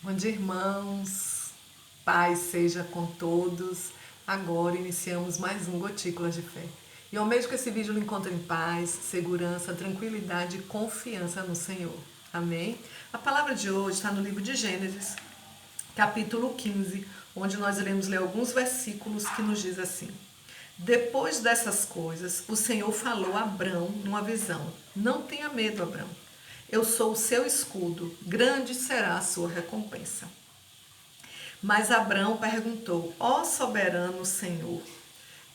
Bom dia, irmãos. Paz seja com todos. Agora iniciamos mais um Gotículas de Fé. E ao mesmo que esse vídeo lhe encontre em paz, segurança, tranquilidade e confiança no Senhor. Amém? A palavra de hoje está no livro de Gênesis, capítulo 15, onde nós iremos ler alguns versículos que nos diz assim: Depois dessas coisas, o Senhor falou a Abrão numa visão: Não tenha medo, Abrão. Eu sou o seu escudo, grande será a sua recompensa. Mas Abrão perguntou: Ó soberano Senhor,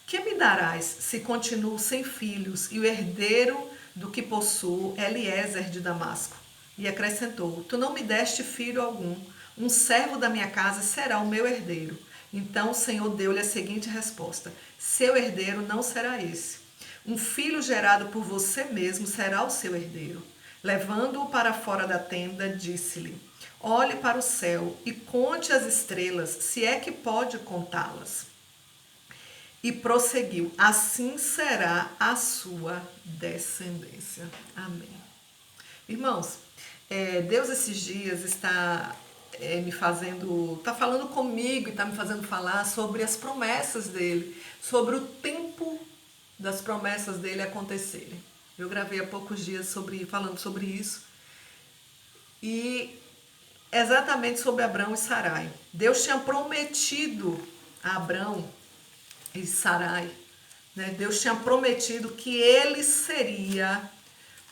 que me darás se continuo sem filhos e o herdeiro do que possuo é Eliezer de Damasco? E acrescentou: Tu não me deste filho algum, um servo da minha casa será o meu herdeiro. Então o Senhor deu-lhe a seguinte resposta: Seu herdeiro não será esse. Um filho gerado por você mesmo será o seu herdeiro. Levando-o para fora da tenda, disse-lhe: Olhe para o céu e conte as estrelas, se é que pode contá-las. E prosseguiu: Assim será a sua descendência. Amém. Irmãos, Deus esses dias está me fazendo, está falando comigo e está me fazendo falar sobre as promessas dele, sobre o tempo das promessas dele acontecerem. Eu gravei há poucos dias falando sobre isso e exatamente sobre Abrão e Sarai. Deus tinha prometido a Abrão e Sarai, né? Deus tinha prometido que ele seria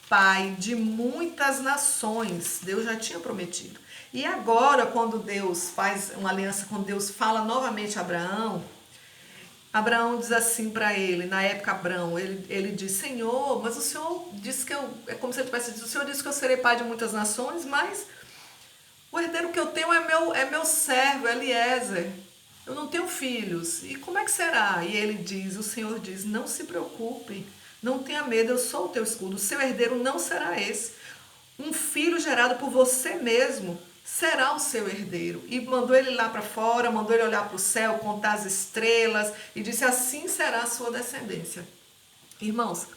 pai de muitas nações. Deus já tinha prometido. E agora, quando Deus faz uma aliança, quando Deus fala novamente a Abraão, Abraão diz assim para ele, na época Abraão, ele diz: Senhor, mas o Senhor disse que eu, é como se ele tivesse dito: o Senhor disse que eu serei pai de muitas nações, mas o herdeiro que eu tenho é meu servo, Eliezer. Eu não tenho filhos. E como é que será? E ele diz, o Senhor diz: Não se preocupe, não tenha medo, eu sou o teu escudo. O seu herdeiro não será esse. Um filho gerado por você mesmo será o seu herdeiro. E mandou ele lá para fora, mandou ele olhar para o céu, contar as estrelas e disse: Assim será a sua descendência. Irmãos,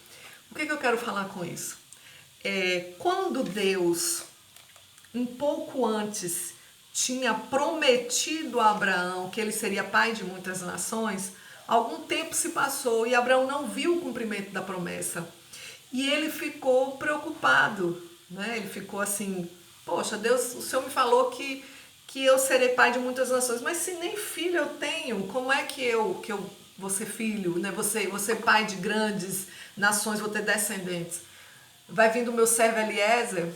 o que eu quero falar com isso? Quando Deus, um pouco antes, tinha prometido a Abraão que ele seria pai de muitas nações, algum tempo se passou e Abraão não viu o cumprimento da promessa. E ele ficou preocupado, né? Ele ficou assim: Poxa, Deus, o Senhor me falou que eu serei pai de muitas nações, mas se nem filho eu tenho, como é que eu vou ser filho, né? Vou ser pai de grandes nações, vou ter descendentes. Vai vir do meu servo Eliezer?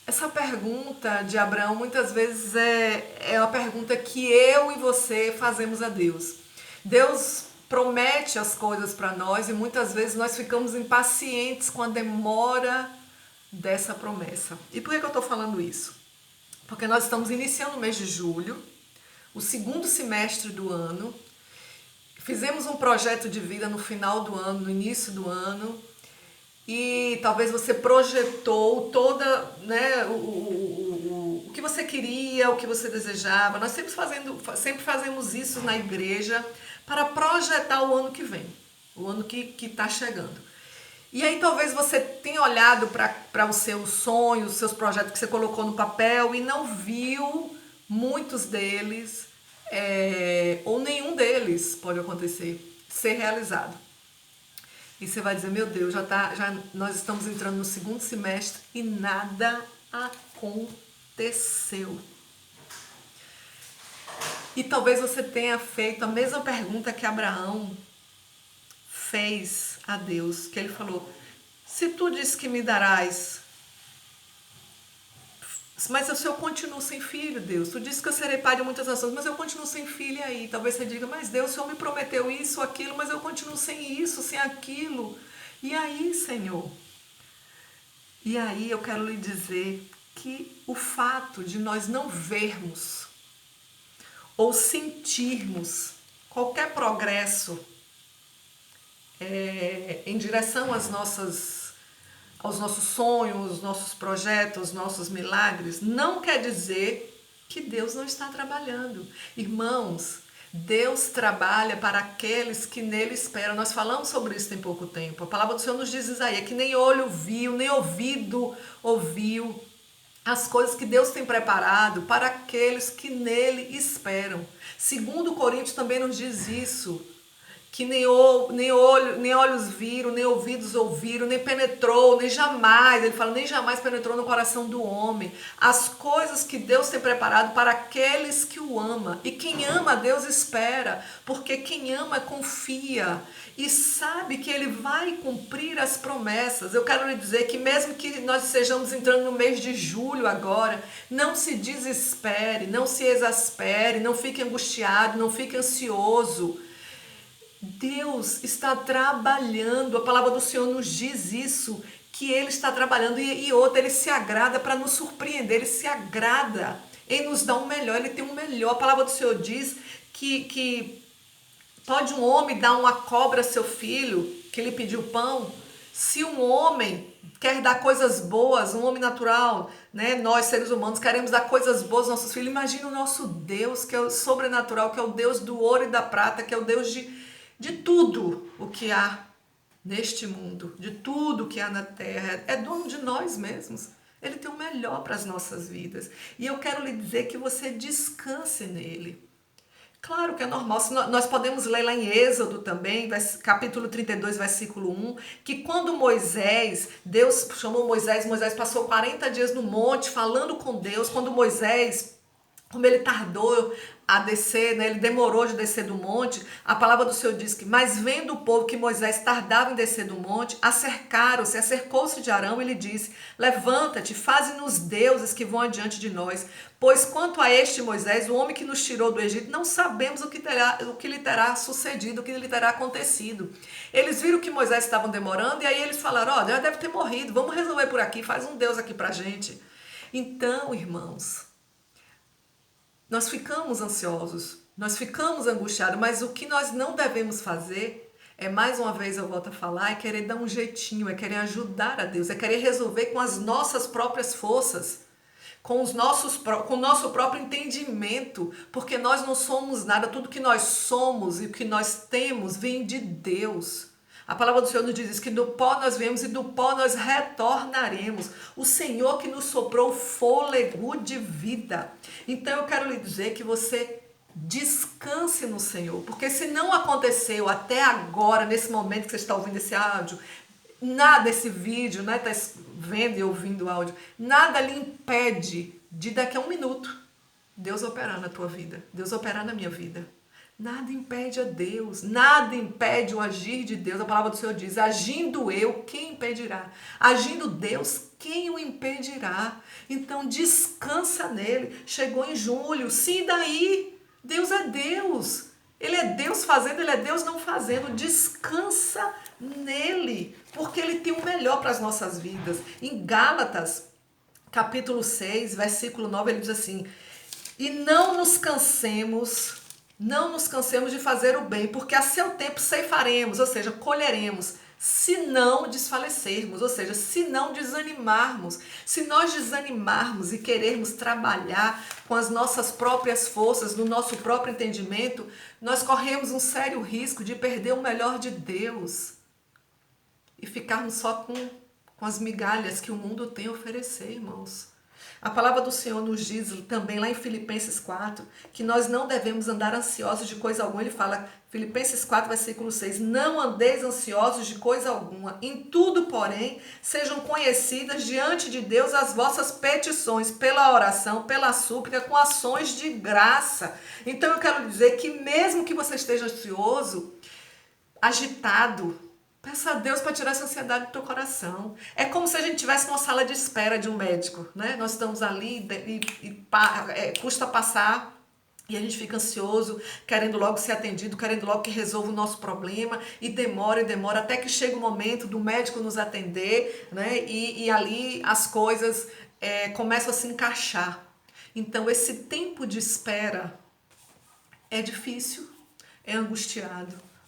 Essa pergunta de Abraão muitas vezes é uma pergunta que eu e você fazemos a Deus. Deus promete as coisas para nós e muitas vezes nós ficamos impacientes com a demora dessa promessa. E por que eu estou falando isso? Porque nós estamos iniciando o mês de julho, o segundo semestre do ano. Fizemos um projeto de vida no final do ano, no início do ano, e talvez você projetou toda, né, o que você queria, o que você desejava. Nós sempre fazemos isso na igreja para projetar o ano que vem, o ano que está chegando. E aí talvez você tenha olhado para os seus sonhos, os seus projetos que você colocou no papel e não viu muitos deles, ou nenhum deles pode acontecer, ser realizado. E você vai dizer: Meu Deus, nós estamos entrando no segundo semestre e nada aconteceu. E talvez você tenha feito a mesma pergunta que Abraão fez a Deus, que ele falou: Se tu disse que me darás, mas se eu continuo sem filho, Deus, tu disse que eu serei pai de muitas nações, mas eu continuo sem filho. E aí talvez você diga: Mas Deus, o Senhor me prometeu isso, aquilo, mas eu continuo sem isso, sem aquilo. E aí, Senhor? E aí eu quero lhe dizer que o fato de nós não vermos ou sentirmos qualquer progresso em direção aos nossos sonhos, aos nossos projetos, aos nossos milagres, não quer dizer que Deus não está trabalhando. Irmãos, Deus trabalha para aqueles que nele esperam. Nós falamos sobre isso tem pouco tempo. A palavra do Senhor nos diz, Isaías, que nem olho viu, nem ouvido ouviu, as coisas que Deus tem preparado para aqueles que nele esperam. Segundo Coríntios também nos diz isso, que nem olhos viram, nem ouvidos ouviram, nem penetrou, nem jamais, ele fala, nem jamais penetrou no coração do homem, as coisas que Deus tem preparado para aqueles que o ama. E quem ama a Deus espera, porque quem ama confia e sabe que ele vai cumprir as promessas. Eu quero lhe dizer que mesmo que nós estejamos entrando no mês de julho agora, não se desespere, não se exaspere, não fique angustiado, não fique ansioso. Deus está trabalhando, a palavra do Senhor nos diz isso, que Ele está trabalhando e outra, Ele se agrada para nos surpreender, Ele se agrada em nos dar um melhor, Ele tem um melhor. A palavra do Senhor diz que pode um homem dar uma cobra a seu filho, que lhe pediu pão? Se um homem quer dar coisas boas, um homem natural, né? Nós seres humanos queremos dar coisas boas aos nossos filhos, imagina o nosso Deus, que é o sobrenatural, que é o Deus do ouro e da prata, que é o Deus de tudo o que há neste mundo, de tudo o que há na terra, é dono de nós mesmos. Ele tem o melhor para as nossas vidas. E eu quero lhe dizer que você descanse nele. Claro que é normal, nós podemos ler lá em Êxodo também, capítulo 32, versículo 1, que quando Deus chamou Moisés passou 40 dias no monte falando com Deus. Quando Moisés, como ele tardou a descer, né? Ele demorou de descer do monte, a palavra do Senhor diz que, mas vendo o povo que Moisés tardava em descer do monte, acercou-se de Arão e lhe disse, levanta-te, faze-nos deuses que vão adiante de nós, pois quanto a este Moisés, o homem que nos tirou do Egito, não sabemos o que lhe terá sucedido, o que lhe terá acontecido. Eles viram que Moisés estava demorando e aí eles falaram, ó, já deve ter morrido, vamos resolver por aqui, faz um Deus aqui pra gente. Então, irmãos, nós ficamos ansiosos, nós ficamos angustiados, mas o que nós não devemos fazer é, mais uma vez eu volto a falar, é querer dar um jeitinho, é querer ajudar a Deus, é querer resolver com as nossas próprias forças, com o nosso próprio entendimento, porque nós não somos nada, tudo que nós somos e o que nós temos vem de Deus. A palavra do Senhor nos diz que do pó nós viemos e do pó nós retornaremos. O Senhor que nos soprou fôlego de vida. Então eu quero lhe dizer que você descanse no Senhor, porque se não aconteceu até agora, nesse momento que você está ouvindo esse áudio, nada, esse vídeo, né, está vendo e ouvindo o áudio, nada lhe impede de daqui a 1 minuto Deus operar na tua vida, Deus operar na minha vida. Nada impede a Deus, nada impede o agir de Deus. A palavra do Senhor diz, agindo eu, quem impedirá? Agindo Deus, quem o impedirá? Então descansa nele. Chegou em julho, sim, daí? Deus é Deus. Ele é Deus fazendo, ele é Deus não fazendo. Descansa nele, porque ele tem o melhor para as nossas vidas. Em Gálatas, capítulo 6, versículo 9, ele diz assim, e não nos cansemos de fazer o bem, porque a seu tempo ceifaremos, ou seja, colheremos, se não desfalecermos, ou seja, se não desanimarmos. Se nós desanimarmos e querermos trabalhar com as nossas próprias forças, no nosso próprio entendimento, nós corremos um sério risco de perder o melhor de Deus e ficarmos só com as migalhas que o mundo tem a oferecer, irmãos. A palavra do Senhor nos diz também lá em Filipenses 4, que nós não devemos andar ansiosos de coisa alguma. Ele fala, Filipenses 4, versículo 6, não andeis ansiosos de coisa alguma, em tudo, porém, sejam conhecidas diante de Deus as vossas petições, pela oração, pela súplica, com ações de graça. Então eu quero dizer que mesmo que você esteja ansioso, agitado, peça a Deus para tirar essa ansiedade do teu coração. É como se a gente estivesse numa sala de espera de um médico, né? Nós estamos ali custa passar e a gente fica ansioso, querendo logo ser atendido, querendo logo que resolva o nosso problema e demora, até que chega o momento do médico nos atender, né? E ali as coisas começam a se encaixar. Então esse tempo de espera é difícil, é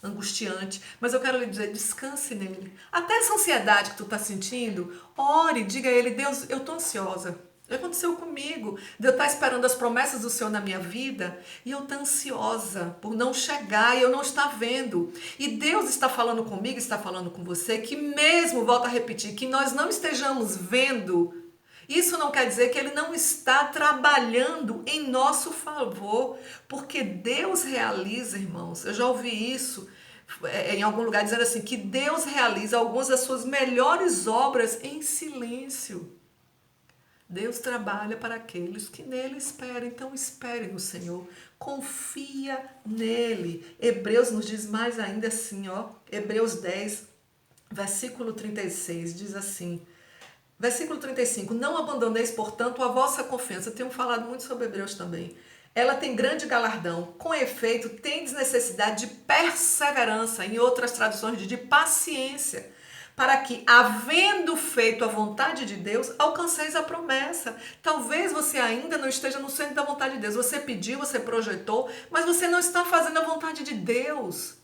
angustiante, mas eu quero lhe dizer, descanse nele. Até essa ansiedade que tu está sentindo, ore, diga a ele, Deus, eu estou ansiosa. Aconteceu comigo, de eu estar esperando as promessas do Senhor na minha vida e eu estou ansiosa por não chegar e eu não estar vendo. E Deus está falando comigo, está falando com você, que mesmo, volto a repetir, que nós não estejamos vendo Isso não quer dizer que ele não está trabalhando em nosso favor, porque Deus realiza, irmãos. Eu já ouvi isso em algum lugar dizendo assim, que Deus realiza algumas das suas melhores obras em silêncio. Deus trabalha para aqueles que nele esperam. Então espere no Senhor. Confia nele. Hebreus nos diz mais ainda assim, ó. Hebreus 10, versículo 36, diz assim. Versículo 35. Não abandoneis, portanto, a vossa confiança. Eu tenho falado muito sobre Hebreus também. Ela tem grande galardão. Com efeito, tendes necessidade de perseverança. Em outras traduções, de paciência, para que, havendo feito a vontade de Deus, alcanceis a promessa. Talvez você ainda não esteja no centro da vontade de Deus. Você pediu, você projetou, mas você não está fazendo a vontade de Deus.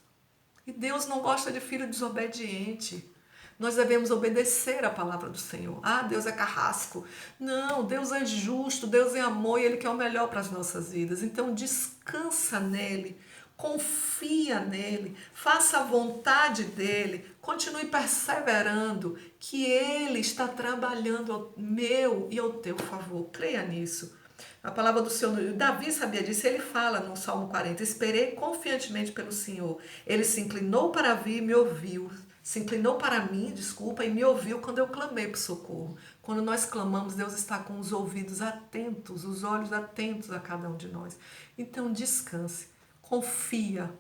E Deus não gosta de filho desobediente. Nós devemos obedecer a palavra do Senhor. Ah, Deus é carrasco. Não, Deus é justo, Deus é amor e Ele quer o melhor para as nossas vidas. Então descansa nele, confia nele, faça a vontade dele, continue perseverando, que Ele está trabalhando ao meu e ao teu favor. Creia nisso. A palavra do Senhor, Davi sabia disso, ele fala no Salmo 40, esperei confiantemente pelo Senhor. Ele se inclinou para vir e me ouviu. Se inclinou para mim, desculpa, e me ouviu quando eu clamei por socorro. Quando nós clamamos, Deus está com os ouvidos atentos, os olhos atentos a cada um de nós. Então descanse, confia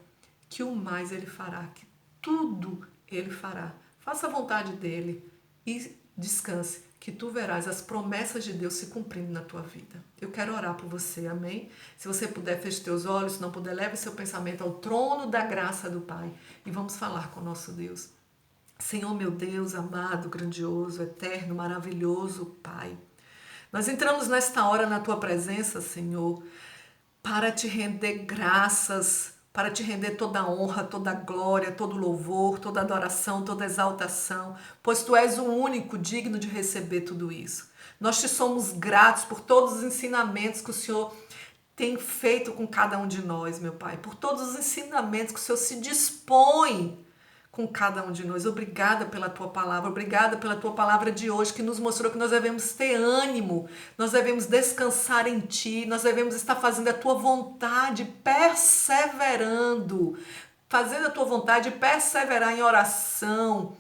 que o mais Ele fará, que tudo Ele fará. Faça a vontade dEle e descanse, que tu verás as promessas de Deus se cumprindo na tua vida. Eu quero orar por você, amém? Se você puder, feche teus olhos, se não puder, leve seu pensamento ao trono da graça do Pai e vamos falar com o nosso Deus. Senhor, meu Deus, amado, grandioso, eterno, maravilhoso Pai, nós entramos nesta hora na tua presença, Senhor, para te render graças, para te render toda a honra, toda a glória, todo louvor, toda adoração, toda exaltação, pois tu és o único digno de receber tudo isso. Nós te somos gratos por todos os ensinamentos que o Senhor tem feito com cada um de nós, meu Pai, por todos os ensinamentos que o Senhor se dispõe com cada um de nós. Obrigada pela tua palavra, obrigada pela tua palavra de hoje, que nos mostrou que nós devemos ter ânimo, nós devemos descansar em ti, nós devemos estar fazendo a tua vontade, perseverando, fazendo a tua vontade, perseverar em oração,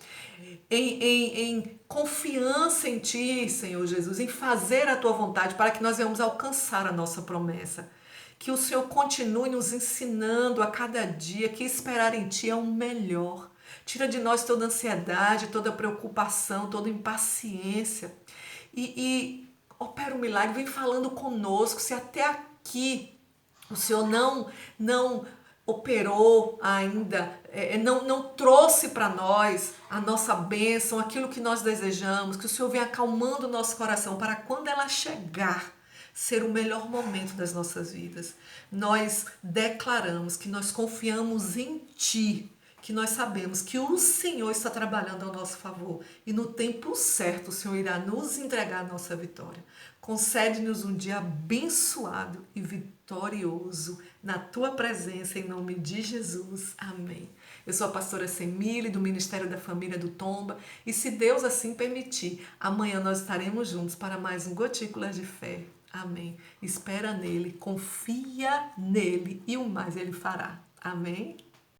em confiança em ti, Senhor Jesus, em fazer a tua vontade, para que nós venhamos alcançar a nossa promessa. Que o Senhor continue nos ensinando a cada dia que esperar em ti é o melhor. Tira de nós toda ansiedade, toda preocupação, toda impaciência. E opera um milagre, vem falando conosco. Se até aqui o Senhor não operou ainda, não trouxe para nós a nossa bênção, aquilo que nós desejamos, que o Senhor venha acalmando o nosso coração para quando ela chegar, ser o melhor momento das nossas vidas. Nós declaramos que nós confiamos em Ti, que nós sabemos que o Senhor está trabalhando ao nosso favor e no tempo certo o Senhor irá nos entregar a nossa vitória. Concede-nos um dia abençoado e vitorioso na Tua presença, em nome de Jesus. Amém. Eu sou a pastora Semile, do Ministério da Família do Tomba, e se Deus assim permitir, amanhã nós estaremos juntos para mais um Gotículas de Fé. Amém. Espera nele, confia nele e o mais ele fará. Amém.